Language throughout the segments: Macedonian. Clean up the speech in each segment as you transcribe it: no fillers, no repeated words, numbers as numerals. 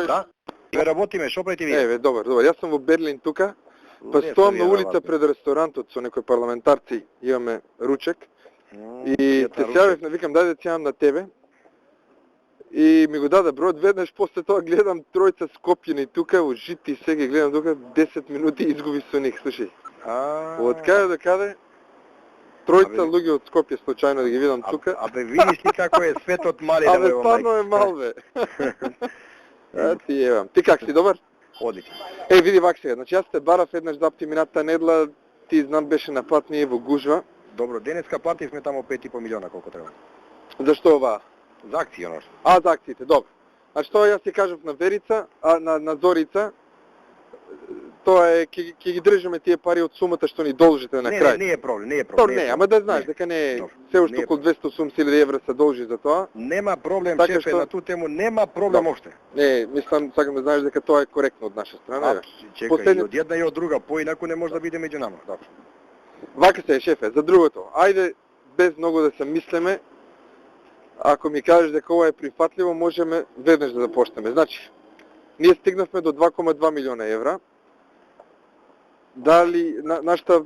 Да? Ве работиме, шо правите вие? Еве, добар. Јас сум во Берлин тука. Па стоам на улица пред ресторантот со некои парламентарци, имаме ручек. И те се јавив, викам дај да ќе јавам на тебе. И ми го даде бројот, веднаш после тоа гледам тројца скопјени тука, ужити се ги гледам тука, 10 минути изгуби со них, слушај. Од каде до каде? Тројца луѓе од Скопје случајно да ги видам тука. Абе видиш ли како е светот мали да Абе стварно е мал бе. Ти евам. Ти как си, добар? Одлично. Види вак сега, значи јас те барав еднаш запти минатата недела, ти знам беше на пат ние во гужва. Добро, денеска плативме тамо 5,5 милиона колку треба. Зашто ова? За акција, оно. За акциите, добро. Значи тоа јас ти кажав на Верица, на Зорица, тоа е ќе ги држиме тие пари од сумата што ни должите на крај. Не е проблем, не е проблем. Не, ама да знаеш дека не е се уште околу 280.000 евра се должи за тоа. Нема проблем, шефе, на ту тему нема проблем уште. Не, мислам, сакам да знаеш дека тоа е коректно од наша страна. Чекај, и од една и од друга, поинаку не може да биде меѓу нама. Добро. Вака се, шефе, за другото. Ајде без многу да се мислеме. Ако ми кажеш дека ова е прифатливо, можеме веднаш да започнеме. Значи, ние стигнавме до 2,2 милиона евра. Дали нашата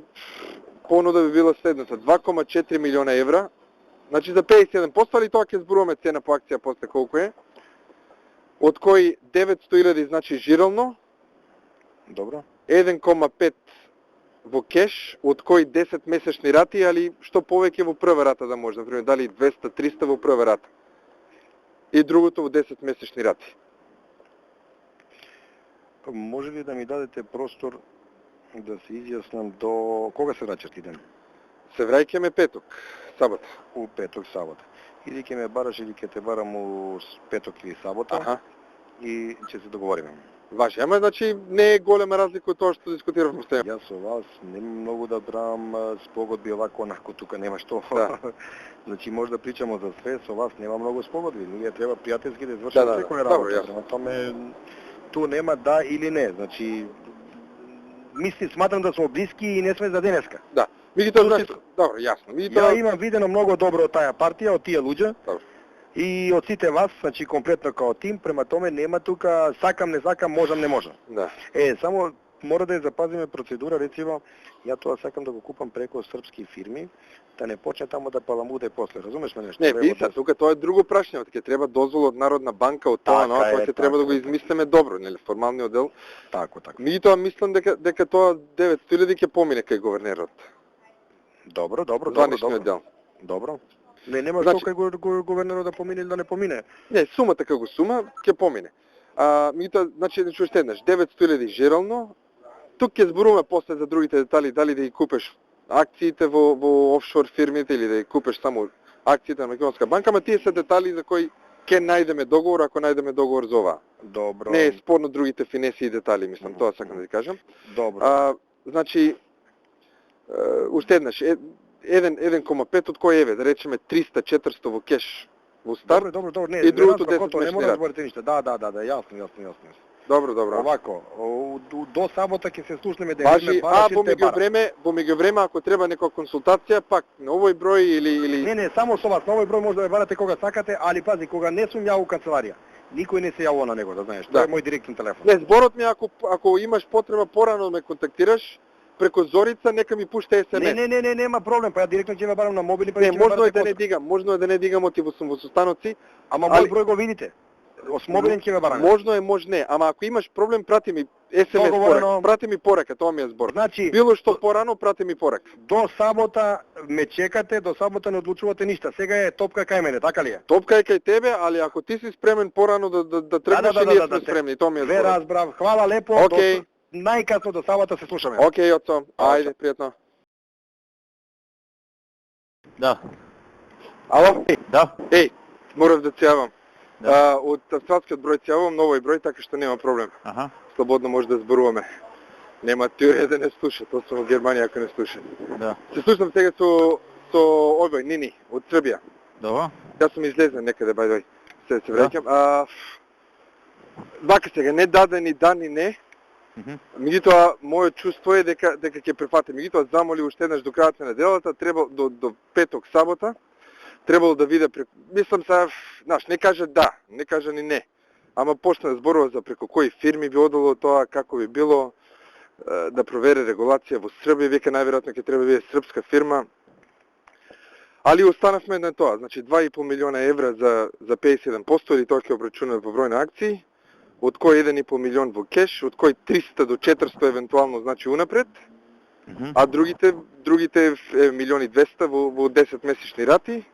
понуда би била следната, 2,4 милиона евра, значи за 57%, али тоа ќе зборуваме цена по акција после колку е, од кои 900.000 значи жирално, добро, 1,5 во кеш, од кои 10 месечни рати, али што повеќе во прва рата да може, например, дали 200-300 во прва рата, и другото во 10 месечни рати. Може ли да ми дадете простор да се изјаснам до кога се враќаш ти ден? Се враќаме петок, сабота. У петок, сабота. Или ќе ме бараш или ќе те барам у петок или сабота. И ќе се договориме. Важи, ама значи не е голема разлика од тоа што дискутиравме со тебе. Јас со вас нема многу да брам спогодби овако онако, тука нема што. Да. Значи може да причамо за све, со вас нема многу спогодби, луѓе треба пријателски да извршат секоја работа. Тоа ту нема да или не, значи сматрам да сме блиски и не сме за денеска. Да. Меѓутоа, знаеш, добро, јасно. Ја имам видено многу добро од таа партија, од тие луѓе. Добро. И од сите вас, значи комплетно као тим, према томе нема тука сакам, не сакам, можам, не можам. Да. Само мора да ја запазиме процедура, рецимо, ја тоа сакам да го купам преку српски фирми, да не почне таму да паламуде после, разумеш ме нешто? Не, писа, тука тоа е друго прашање, ќе треба дозвола од Народна банка од тоа, но тоа ќе треба да го измислиме добро, нели, формалниот дел. Така. Меѓутоа мислам дека тоа 900.000 ќе помине кај гувернерот. Добро. Званичниот дел. Добро. Не, нема што кај гувернерот да помине или да не помине. Не, сумата како сума ќе помине. Меѓутоа, значи, уште еднаш, 900.000 жирално. Тук ќе зборуваме после за другите детали, дали да ги купеш акциите во офшор фирмите или да ги купеш само акциите на Македонска банка, ама тие се детали за кои ќе најдеме договор, ако најдеме договор за ова. Добро. Не е спорно другите финеси и детали, мислам, тоа сакам да ви кажам. Добро. Значи, уште еднаш, 1,5 од кој еве, да речеме 300-400 во кеш во старт. Добро, не, и другото 10 не мора да зборите ништо. Да, јасно. Добро. Овако, до сабота ќе се слушнеме да важи, во меѓувреме ако треба некоја консултација, пак на овој број или Не, само со вас, на овој број може да ме барате кога сакате, али пази, кога не сум ја у канцеларија, никој не се јавува на него, да знаеш. Тоа е мој директен телефон. Не, зборот ми ако имаш потреба порано да ме контактираш преку Зорица, нека ми пуште СМС. Не, нема проблем, па ја директно ќе ме барам на мобилни, па не, можно е да не дигам оти во состаноци. Ама мој број го видите. С мобилен ќе ме бараме. Можно е, може не, ама ако имаш проблем, прати ми СМС порака. Прати ми порака, тоа ми е збор. Значи, било што порано, прати ми порака. До сабота ме чекате, до сабота не одлучувате ништа. Сега е топка кај мене, така ли е? Топка е кај тебе, али ако ти си спремен порано да тргнеш, ние сме спремни, тоа ми е збор. Ве разбрав. Хвала лепо. Okay. Најкасно до сабота се слушаме. Океј, отцо. Ајде, пријатно. Да. Ало? Да. Морав да се јавам. Да. Од австралскиот број се јавам, новој број, така што нема проблем. Слободно може да зборуваме. Нема теорија да не слуша, тоа сум во Германија ако не слуша. Да. Се слушам сега со овој Нини од Србија. Добро. Јас сум излезен некаде, бајдој. Се враќам. Вака сега, не даде ни да ни не. Меѓутоа, мојот чувство е дека ќе прифати. Меѓутоа, замоли уште еднаш до крајот на неделата, треба до петок, сабота, требало да виде, мислам се, знаеш, не каже да, не каже ни не. ама почна да зборува за преку кои фирми би одело тоа, како би било, да провери регулација во Србија, века најверојатно ќе треба биде српска фирма. Али останавме на тоа, значи 2,5 милиона евра за 57% или тоа ќе обрачунаме во број на акции, од кој 1,5 милион во кеш, од кој 300 до 400 евентуално значи унапред, а другите 1,200,000 во 10 месечни рати,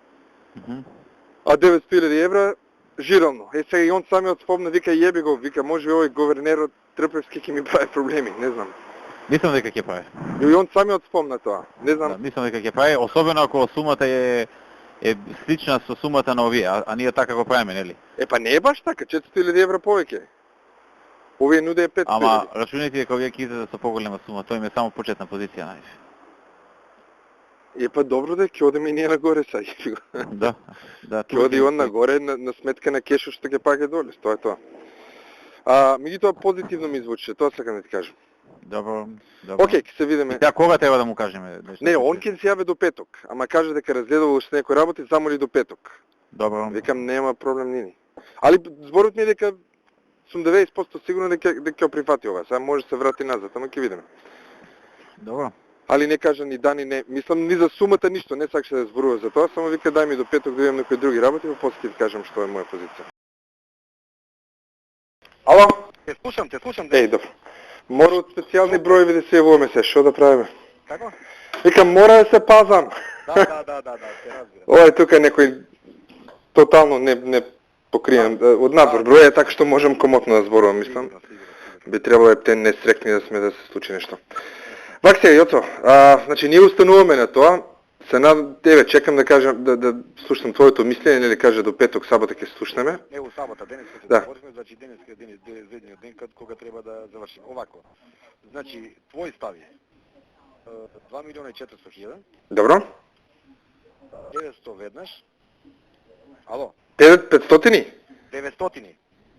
а 900,000 евра жирално. Сега и он самиот спомна, вика јеби го, вика може би овој говернерот Трпевски ќе ми прави проблеми, не знам. Мислам дека ќе прави. И он самиот спомна тоа, не знам. Да, мислам дека ќе прави, особено ако сумата е слична со сумата на овие, а ние така го правиме, нели? Па не е баш така, 400,000 евра повеќе. Овие нуде 500,000. Ама рачунајте дека овие ќе излезат со поголема сума, тоа им е само почетна позиција, највише. Па добро да ќе одиме и ние нагоре сега. Да. Ќе оди он нагоре на сметка на кешот што ќе паѓа доле, тоа е тоа. Меѓутоа позитивно ми звучи, тоа сакам да ти кажам. Добро. Океј, ќе се видиме. Сега кога треба да му кажеме нешто? Не, он ќе се јави до петок, ама кажа дека разгледува уште некои работи, замоли до петок. Добро. Викам нема проблем нини. Али зборот ми е дека сум 90% сигурен дека ќе прифати ова. Сега може се врати назад, ама ќе видиме. Добро. Али не кажа ни дани, не, мислам ни за сумата ништо, не сакаше да зборува за тоа, само вика дај ми до петок да видам некои други работи, па после ќе кажам што е моја позиција. Ало? Те слушам. Добро. Мора од специјални броеви да се јавуваме се, што да правиме? Како? Викам, мора да се пазам. Да, се разбира. Ова е тука некој тотално не покриен. Од надвор број е така што можам комотно да зборувам, мислам. Би требало те несрекни да сме да се случи нешто. Вак сега, Јоцо, значи ние устануваме на тоа, се надам тебе, чекам да кажам, да слушам твоето мислење, или кажа до петок, сабота ќе слушнеме. Ево сабота, денес ќе да говориме, значи денес е задниот ден кога треба да завршиме. Овако. Значи, твој стави 2,400,000. Добро. 900 веднаш. Ало. 500? 900.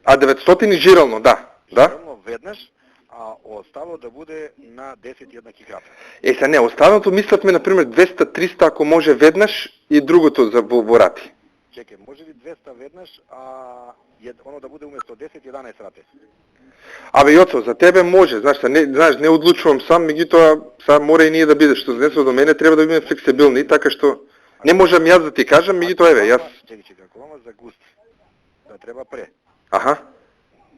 900 жирално, да. Жирално веднаш. А оставало да буде на 10 еднакви крапи. Сега не, останалото мислевме, например, 200-300 ако може веднаш и другото за во рати. Чекай, може ли 200 веднаш, а оно да буде уместо 10-11 рати? Јоцо, за тебе може, знаеш, не одлучувам сам, меѓутоа сега мора и ние да биде, што занесува до мене, треба да бидеме флексибилни, така што не можам јас да ти кажам, меѓутоа еве, јас. Чекай, ако имаме за густ, да треба пре. Аха.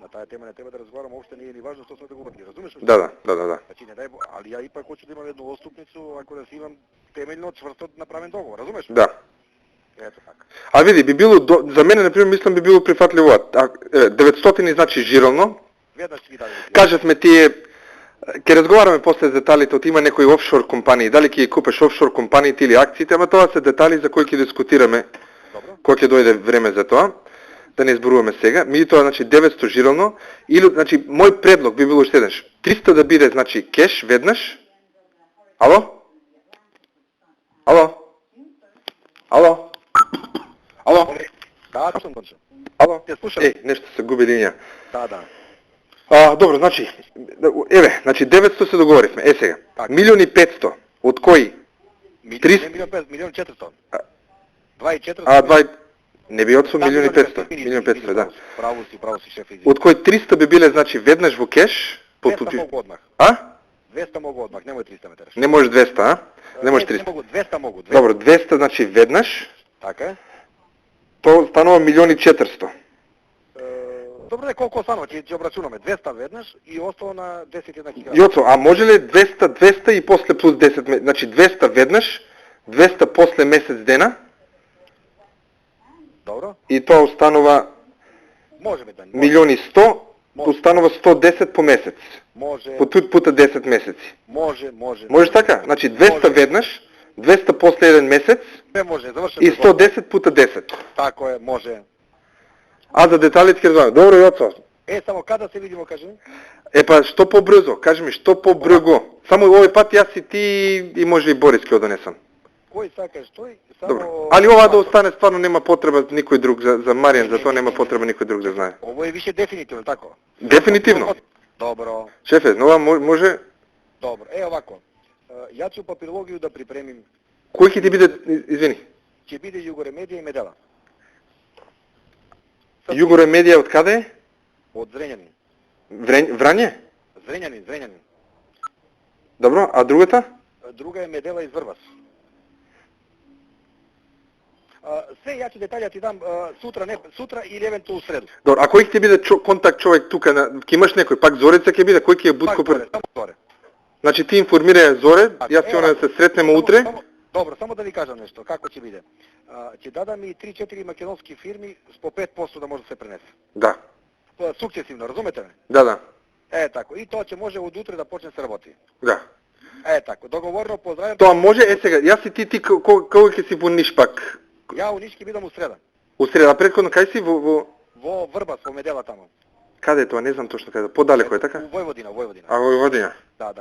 На таа тема не треба да разговараме, опште не е ни важно што сме да говори, разумеш? Да. Значи не дај, али ја ипак хочу да имам едно отступницу, ако да си имам темелно чврсто направен договор, разумеш? Да. Ето така. Види, би било за мене например мислам би било прифатливо. 900 значи жирално. Веднаш ви даде. Кажавме тие ќе разговараме после за деталите, од има некои офшор компании, дали ќе купиш офшор компаниите или акциите, ама тоа се детали за кои ќе дискутираме. Добро. Кога ќе дојде време за тоа. Да не зборуваме сега. Меѓутоа значи 900 жирално или значи мој предлог би било уште еднаш. 300 да биде значи кеш веднаш. Ало? Да, слушам. Ало? Те слушам. Нешто се губи линија. Да. Добро, значи еве, значи 900 се договоривме. Сега. 1,500,000 од кои 1,400,000. 2,400. Не би отсо 1,500,000, да. Право си, шеф. Од кои 300 би биле, значи, веднаш во кеш? 200 могу одмах. 200 могу одмах, немој 300 ме тераш. Не може 200, Не може 300. 200 могу. Добро, 200, значи, веднаш. Така е. Тоа станува 1,400,000. Добре, колку останува? Ќе обрачунаме. 200 веднаш и остало на 10 еднакви крапи. Јоцо, а може ли 200 и после плюс 10, значи 200 веднаш, 200 после месец дена? Добро. И тоа останува можеме да. 1,100,000, останува 110 по месец. Може. По пута 10 месеци. Може. Може така? Значи 200 веднаш, 200 после еден месец. Не може, завршено. И 110 пута 10. Тако е, може. А за деталите ќе разбавам. Добро, Јоцо. Само када се видимо, кажи? Па што побрзо, кажи ми, што побрзо. Само овој пат јас и ти и може и Борис ќе одонесам. Кој сакаш тој? Добро. Али ова да остане стварно нема потреба никој друг за Маријан, за тоа нема потреба никој друг да знае. Ово е више дефинитивно, тако? Дефинитивно. Добро. Шефе, ова може? Добро. Овако. Ја ќе папирологију да припремим. Кој ќе ти биде, извини? Ќе биде Југоремедија и Медела. Југоремедија од каде? Од Зренјанин. Врање? Зренјанин. Добро, а другата? Друга е Медела из Врбас. Се, ја ќе детаља ти дам сутра или евентуално среду. Добро, а кој ќе биде контакт човек тука, ќе имаш некој, пак Зореца ќе биде, кој ќе е Бутко? Само Зоре. Значи ти информирај Зоре, јас ќе да се сретнеме утре. Добро, само да ви кажам нешто, како ќе биде. Ќе дадам и 3-4 македонски фирми с по 5% да може да се пренесе. Да. Сукцесивно, разумете ме? Да. Тако, и тоа ќе може од утре да почне се работи. Да. Тако, договорно, поздравам. Тоа може, сега, јас и ти кога ќе си во Ниш пак? Ја у Ниш ќе бидам у среда. У среда, предходно кај си во Врбас, во Медела тамо. Каде е тоа? Не знам точно каде. Подалеко е така? У Војводина. А Војводина? Да,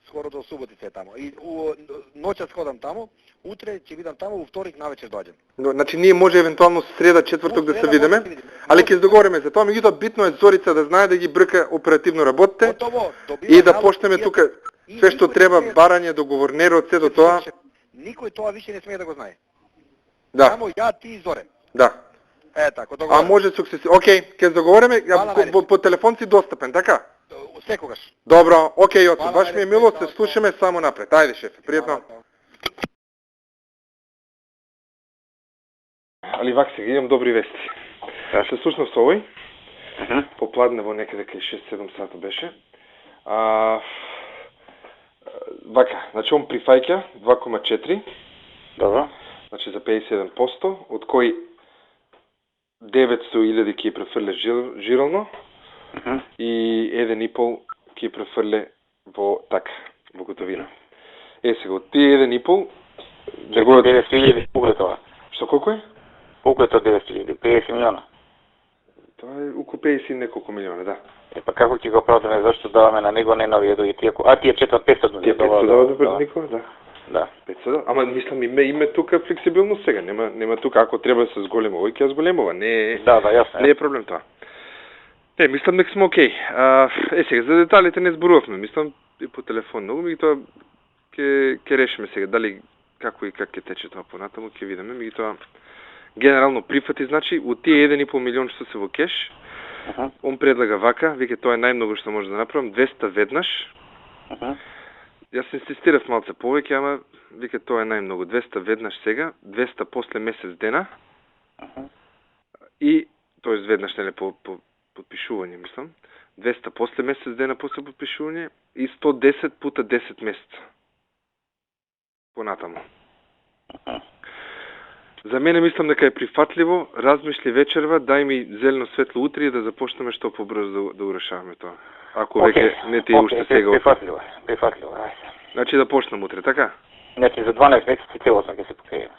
скоро до Суботица е тамо. И ноќас ходам тамо, утре ќе бидам тамо, у вторник навечер доаѓам. Значи ние може евентуално среда, четврток да се видиме, али ќе договориме за тоа, меѓутоа битно е Зорица да знае да ги брка оперативно работите и да почнеме тука све што треба, барање, договорнерот, сето тоа. Никој тоа више не смее да го знае. Да. Само ја, ти и Зоре. Да. Тако, договорено. А може сукцеси. Океј, ќе договориме, по телефон си достапен, така? Секогаш. Добро, океј, Јоцо, баш ми е мило, се слушаме само напред. Ајде, шефе, пријатно. Али вак сега, имам добри вести. Се слушнав со овој, попладнево некаде кај 6-7 сата беше. Вака, значи он прифаќа 2,4. Добро. Значи за 57%, од кој 900.000 ќе префрле жирално и 1,5 ќе префрле во готовина. Сега, од тие 1,5 неговиот 900.000 колку е тоа? Што колку е? Колку е тоа 900.000? 50 милиона? Тоа е околу 50 неколку милиона, да. Па како ќе го оправдаме, зашто даваме на него не нови едови тие? Тие 500 Тие 500 даваме пред никога, да. Да. 500, ама мислам име тука флексибилно сега, нема тука ако треба да се зголема овој ќе зголемува, не јасно. Не е проблем тоа. Мислам дека сме окей. Сега за деталите не зборувавме, мислам и по телефон многу, меѓутоа ќе решиме сега дали како и как ќе тече тоа понатаму, ќе видиме, меѓутоа генерално прифати, значи од тие 1,5 милион што се во кеш, он предлага вака, вика тоа е најмногу што може да направам, 200 веднаш. Јас инсистирав малце повеќе, ама вика тоа е најмногу. 200 веднаш сега, 200 после месец дена. И тоест веднаш нели по подпишување, мислам. 200 после месец дена после подпишување и 110 пута 10 месеца. Понатаму. За мене мислам дека е прифатливо, размисли вечерва, дај ми зелено светло утре и да започнеме што побрзо да урешаваме тоа. Ако веќе не ти уште сега. Прифатливо, ајде. Значи да почнем утре, така? Значи за 12 месеци целосно ќе се покриеме.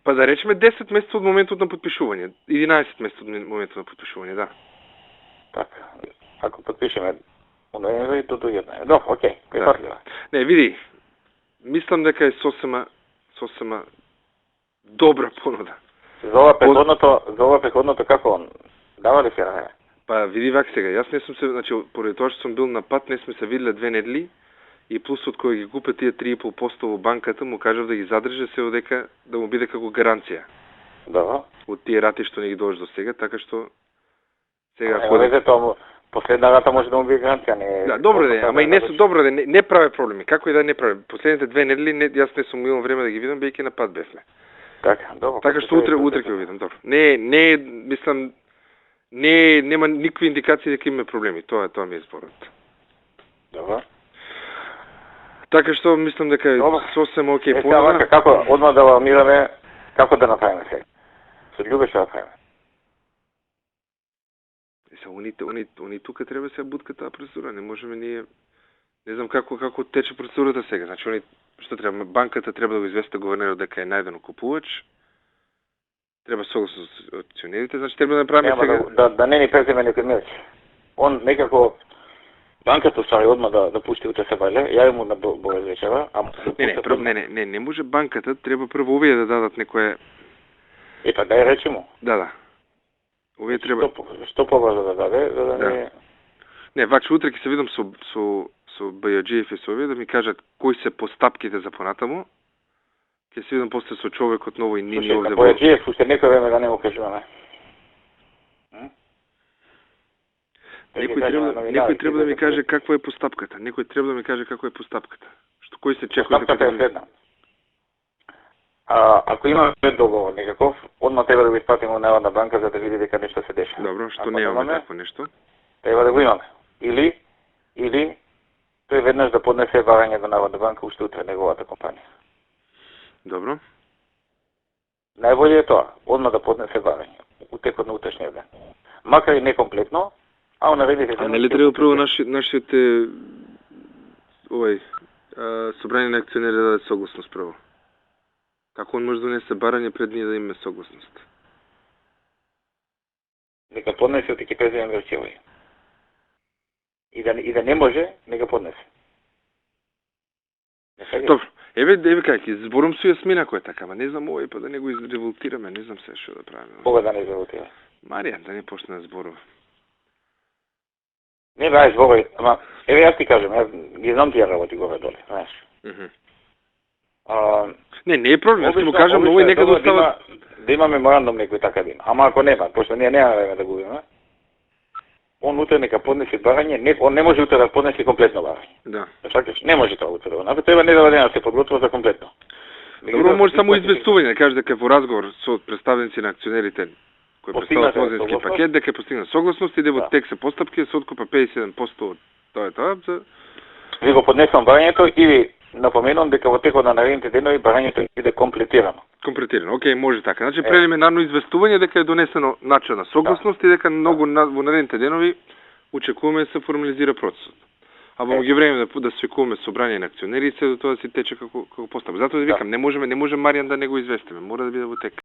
Па да речеме 10 месеца од моментот на подпишување, 11 месеца од моментот на подпишување, да. Така. Ако подпишеме од ноември до дојдеме. Добро, окей, прифатливо. Не, види. Мислам дека е сосема добра понуда. За ова предходното како он дава ли се на? Па види вак сега, јас не сум се, значи поради тоа што сум бил на пат, не сме се виделе 2 недели и плюс од кој ги купе тие 3,5% во банката, му кажав да ги задржи се одека да му биде како гаранција. Да. Од тие рати што не ги дожи до сега, така што сега последна рата може да му биде гаранција, не. Да, добро де, ама и не се добро де, не праве проблеми. Како и да не праве. Последните 2 недели јас не сум имал време да ги видам, бејќи на пат бевме. Така што утре ќе го видам, добро. Не, мислам нема никакви индикации дека има проблеми. Тоа ми е зборот. Добро. Така што мислам дека е сосем окей понуда. Како одма да аламираме, како да направиме сега? Со љубе што направиме? Они тука треба се буткат таа процедура, не можеме ние. Не знам како тече процедурата сега. Значи они што треба, банката треба да го извести гувернерот дека е најдено купувач. Треба согласно со акционерите, значи треба да направиме сега да не ни преземе некој меч. Он некако банката ствари одма да пушти утре се бајле, ја му на вечера, не може банката, треба прво овие да дадат некое. Па дај речемо. Да. Овие треба. Што побрзо да даде, за да не. Не, ваче утре ќе се видам со Бајаджиев и со овие да ми кажат кои се постапките за понатаму. Ќе се видам после со човекот ново и Нини овде. Бајаджиев уште некој време да не го кажуваме. Некој треба да ми каже каква е постапката. Некој треба да ми каже каква е постапката. Што кој се чекува постапката е следна. Ако имаме договор некаков, одма треба да го испратиме во Народна банка за да види дека нешто се деша. Добро, што немаме такво нешто? Треба да го имаме. Или тој веднаш да поднесе барање до Народна банка уште утре неговата компанија. Добро. Најболje е тоа, одма да поднесе барање у текот на утрешниот ден. Макар и некомплетно, а наредите... А нели треба прво нашите собрање на акционери да даде согласност прво? Како он може да донесе барање пред ние да имаме согласност? Нека поднесе од ќе преземем верчевој. И да не може, нека поднесе. Добро. Еве кај, зборум со Јасмина кој е така, ама не знам овој па да не го изреволтираме, не знам се што да правиме. Кога да не изреволтира? Маријан, да не почне да зборува. Не бе, зборувај, ама еве јас ти кажам, јас ги знам тие работи горе доле, знаеш. Не е проблем, јас ќе му кажам, овој нека да остава... Да има меморандум некој така да има. Ама ако нема, пошто ние нема време да го имаме, он утре нека поднесе барање, он не може утре да поднесе комплетно барање. Да. Шакаш, не може тоа утре да го направи, треба не да се подготвува за комплетно. Добро, може само известување, да каже дека во разговор со представници на акционерите кои представуваат возински пакет, дека е постигнат согласност и да во текст се постапки се откупа 57% од тоа за... Ви го поднесувам барањето и ви напоменувам дека во текот на наредните денови барањето ќе биде комплетирано. Комплетирано, окей, може така. Значи прелиминарно известување дека е донесено начина согласност и дека многу во наредните денови очекуваме да се формализира процесот. А во ги време да свикуваме собрање на акционери и се до тоа да си тече како постапка. Затоа да викам, не може Маријан да не го известиме, мора да биде во тек.